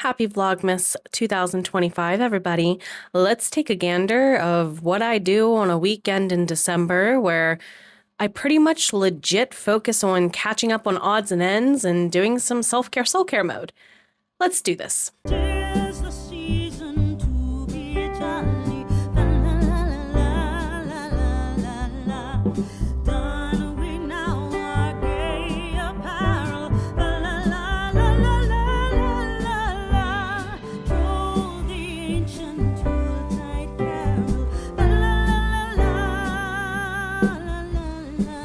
Happy Vlogmas 2025, everybody. Let's take a gander of what I do on a weekend in December where I pretty much legit focus on catching up on odds and ends and doing some self-care, soul-care mode. Let's do this. Tis the season to be jolly. La la la la la la la. Don we now our gay apparel. La la la la la la la la. Troll the ancient Yuletide carol. La la la la la la la la.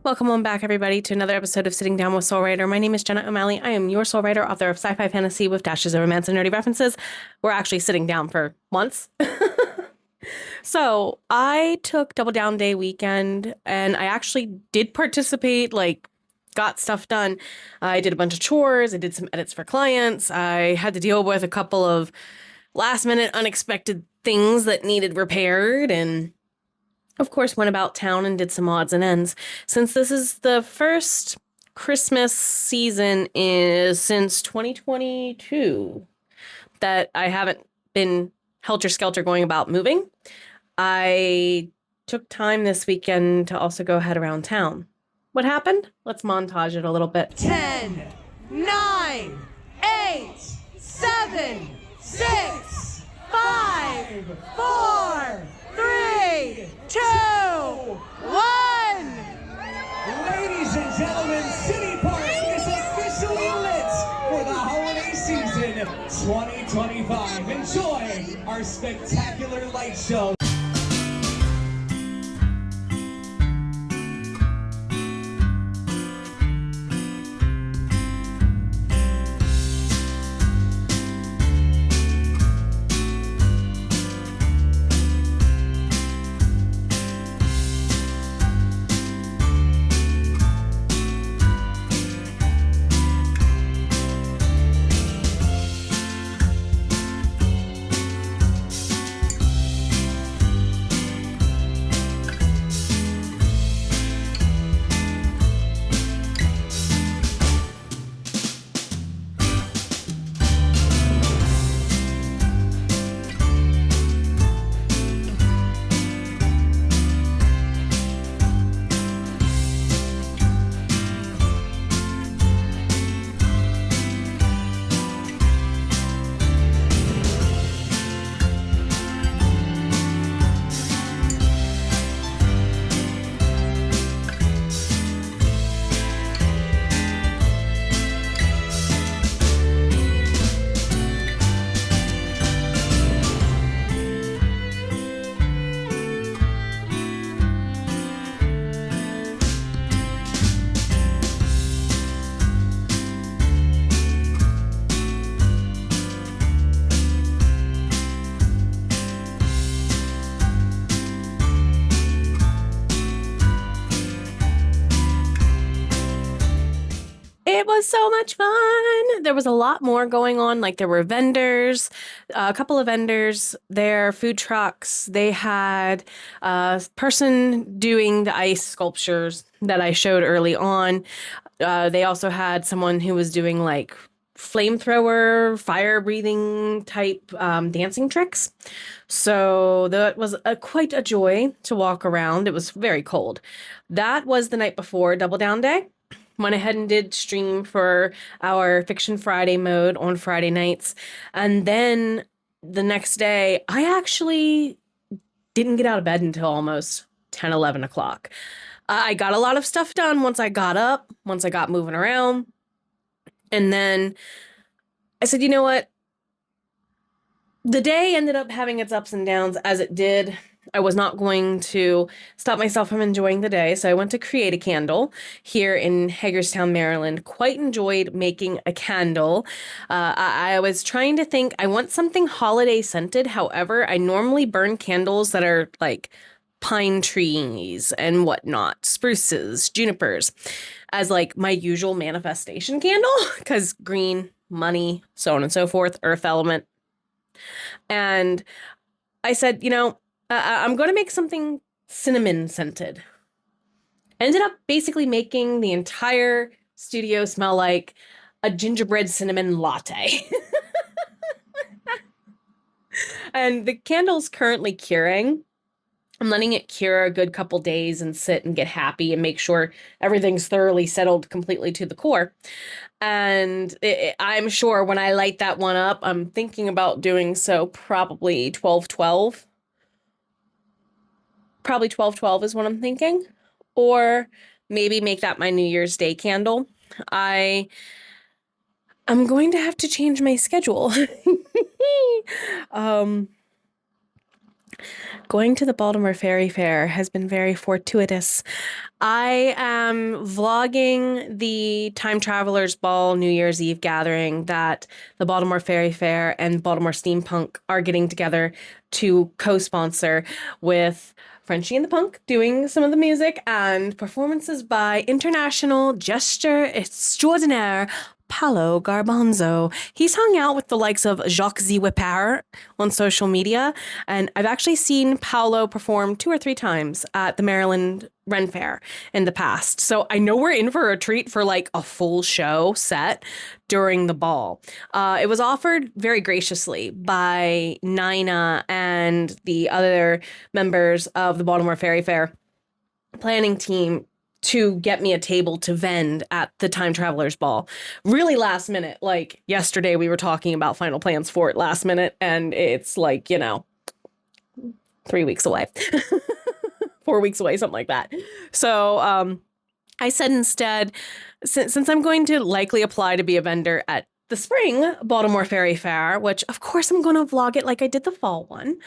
Welcome on back, everybody, to another episode of Sitting Down with Soul Writer. My name is Jenna O'Malley. I am your soul writer, author of sci-fi fantasy with dashes of romance and nerdy references. We're actually sitting down for once. So I took Double Down Day weekend and I actually did participate, got stuff done. I did a bunch of chores. I did some edits for clients. I had to deal with a couple of last minute unexpected things that needed repaired, and of course went about town and did some odds and ends. Since this is the first Christmas season since 2022 that I haven't been helter-skelter going about moving, I took time this weekend to also go head around town. What happened? Let's montage it a little bit. 10, 9, 8, 7, 6, 5, 4, 3, 2, 1. Ladies and gentlemen, City Park is officially lit for the holiday season 2025. Enjoy our spectacular light show. It was so much fun. There was a lot more going on. There were vendors, a couple of vendors there, food trucks. They had a person doing the ice sculptures that I showed early on. They also had someone who was doing flamethrower, fire breathing type dancing tricks. So that was quite a joy to walk around. It was very cold. That was the night before Double Down Day. Went ahead and did stream for our Fiction Friday mode on Friday nights. And then the next day, I actually didn't get out of bed until almost 10, 11 o'clock. I got a lot of stuff done once I got up, once I got moving around. And then I said, you know what? The day ended up having its ups and downs as it did. I was not going to stop myself from enjoying the day, so I went to create a candle here in Hagerstown, Maryland. Quite enjoyed making a candle. I was trying to think, I want something holiday scented. However, I normally burn candles that are pine trees and whatnot, spruces, junipers, as my usual manifestation candle, because green, money, so on and so forth, earth element. And I said, I'm going to make something cinnamon scented. ended up basically making the entire studio smell like a gingerbread cinnamon latte. And the candle's currently curing. I'm letting it cure a good couple days and sit and get happy and make sure everything's thoroughly settled completely to the core. And I'm sure when I light that one up, I'm thinking about doing so probably 12/12. Probably 12/12 is what I'm thinking. Or maybe make that my New Year's Day candle. I'm going to have to change my schedule. Going to the Baltimore Ferry Fair has been very fortuitous. I am vlogging the Time Travelers Ball New Year's Eve gathering that the Baltimore Ferry Fair and Baltimore Steampunk are getting together to co-sponsor, with Frenchie and the Punk doing some of the music and performances by international gesture extraordinaire Paolo Garbanzo. He's hung out with the likes of Jacques Ziwipar on social media, and I've actually seen Paolo perform 2 or 3 times at the Maryland Ren Fair in the past. So I know we're in for a treat for like a full show set during the ball. It was offered very graciously by Nina and the other members of the Baltimore Ferry Fair planning team to get me a table to vend at the Time Travelers Ball. Really last minute. Like yesterday we were talking about final plans for it last minute, and it's like, 3 weeks away. 4 weeks away, something like that. So I said instead, since I'm going to likely apply to be a vendor at the spring Baltimore Ferry Fair, which of course I'm going to vlog it like I did the fall one.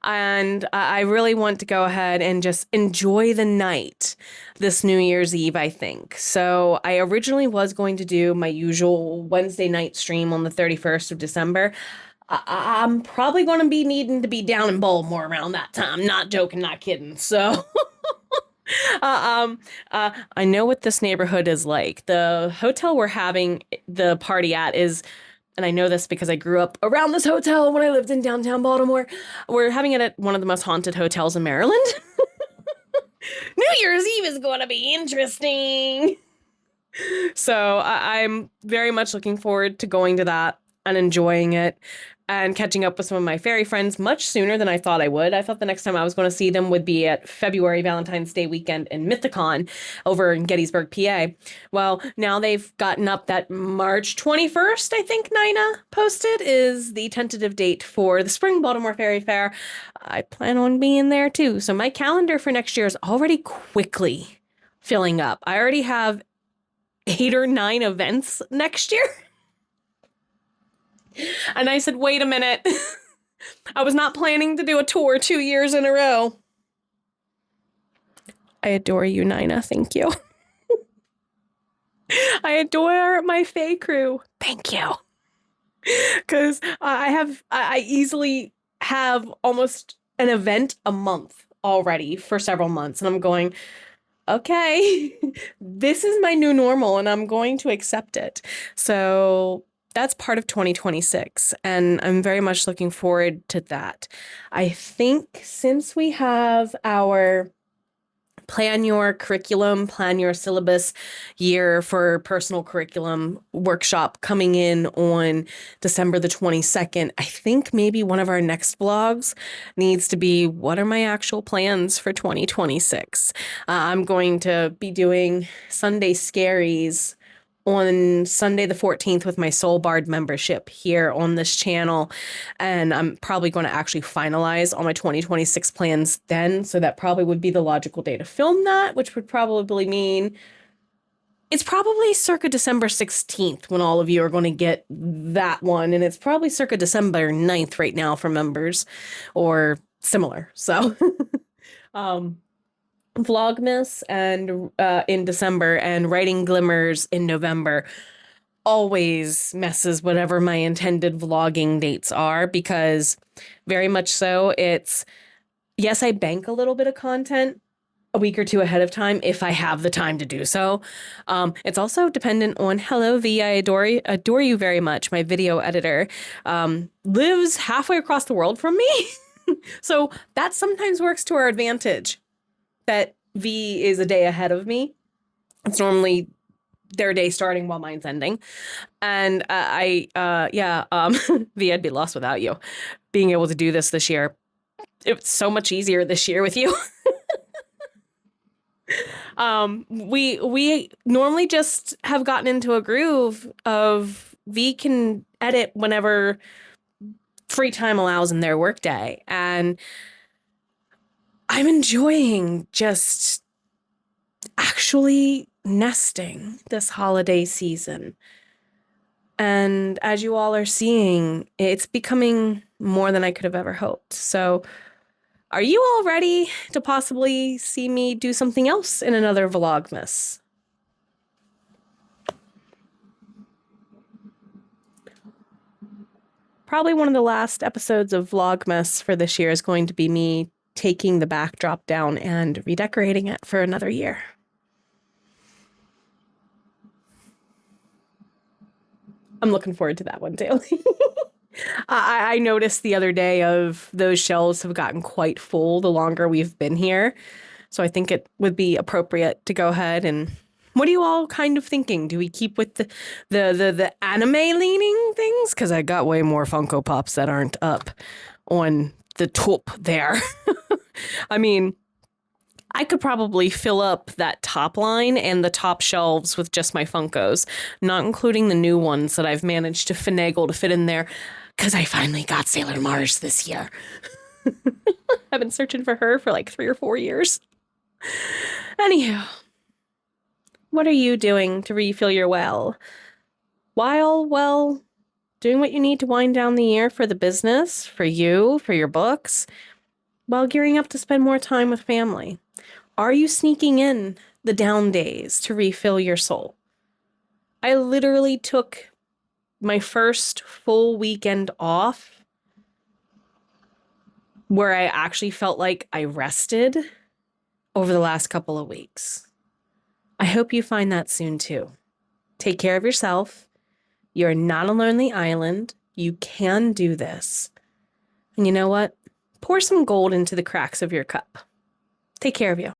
And I really want to go ahead and just enjoy the night this New Year's Eve, I think. So I originally was going to do my usual Wednesday night stream on the 31st of December. I'm probably going to be needing to be down in Baltimore around that time. Not joking, not kidding. So I know what this neighborhood is like. The hotel we're having the party at is, and I know this because I grew up around this hotel when I lived in downtown Baltimore. We're having it at one of the most haunted hotels in Maryland. New Year's Eve is going to be interesting. So I'm very much looking forward to going to that and enjoying it and catching up with some of my fairy friends much sooner than I thought I would. I thought the next time I was going to see them would be at February Valentine's Day weekend in Mythicon over in Gettysburg, PA. Well, now they've gotten up that March 21st, I think Nina posted, is the tentative date for the spring Baltimore Ferry Fair. I plan on being there too. So my calendar for next year is already quickly filling up. I already have 8 or 9 events next year. And I said, wait a minute. I was not planning to do a tour 2 years in a row. I adore you, Nina. Thank you. I adore my Fae crew. Thank you. Because I easily have almost an event a month already for several months. And I'm going, okay, this is my new normal and I'm going to accept it. So that's part of 2026, and I'm very much looking forward to that. I think since we have our plan your curriculum, plan your syllabus year for personal curriculum workshop coming in on December the 22nd, I think maybe one of our next vlogs needs to be, what are my actual plans for 2026? I'm going to be doing Sunday Scaries on Sunday the 14th with my Soul Bard membership here on this channel. And I'm probably going to actually finalize all my 2026 plans then. So that probably would be the logical day to film that, which would probably mean it's probably circa December 16th when all of you are going to get that one. And it's probably circa December 9th right now for members or similar. So, Vlogmas and in December and Writing Glimmers in November always messes whatever my intended vlogging dates are, because very much so it's, yes, I bank a little bit of content a week or two ahead of time if I have the time to do so. It's also dependent on, hello V, I adore you very much. My video editor lives halfway across the world from me. So that sometimes works to our advantage. That V is a day ahead of me. It's normally their day starting while mine's ending. And V, I'd be lost without you. Being able to do this year, it's so much easier this year with you. We normally just have gotten into a groove of V can edit whenever free time allows in their workday, and I'm enjoying just actually nesting this holiday season. And as you all are seeing, it's becoming more than I could have ever hoped. So are you all ready to possibly see me do something else in another Vlogmas? Probably one of the last episodes of Vlogmas for this year is going to be me taking the backdrop down and redecorating it for another year. I'm looking forward to that one too. I noticed the other day of those shelves have gotten quite full the longer we've been here. So I think it would be appropriate to go ahead and... What are you all kind of thinking? Do we keep with the anime leaning things? Because I got way more Funko Pops that aren't up on the top there. I mean, I could probably fill up that top line and the top shelves with just my Funkos, not including the new ones that I've managed to finagle to fit in there because I finally got Sailor Mars this year. I've been searching for her for like 3 or 4 years. Anyhow, what are you doing to refill your well? While, well, doing what you need to wind down the year for the business, for you, for your books, while gearing up to spend more time with family. Are you sneaking in the down days to refill your soul? I literally took my first full weekend off where I actually felt like I rested over the last couple of weeks. I hope you find that soon too. Take care of yourself. You're not a lonely island. You can do this. And you know what? Pour some gold into the cracks of your cup. Take care of you.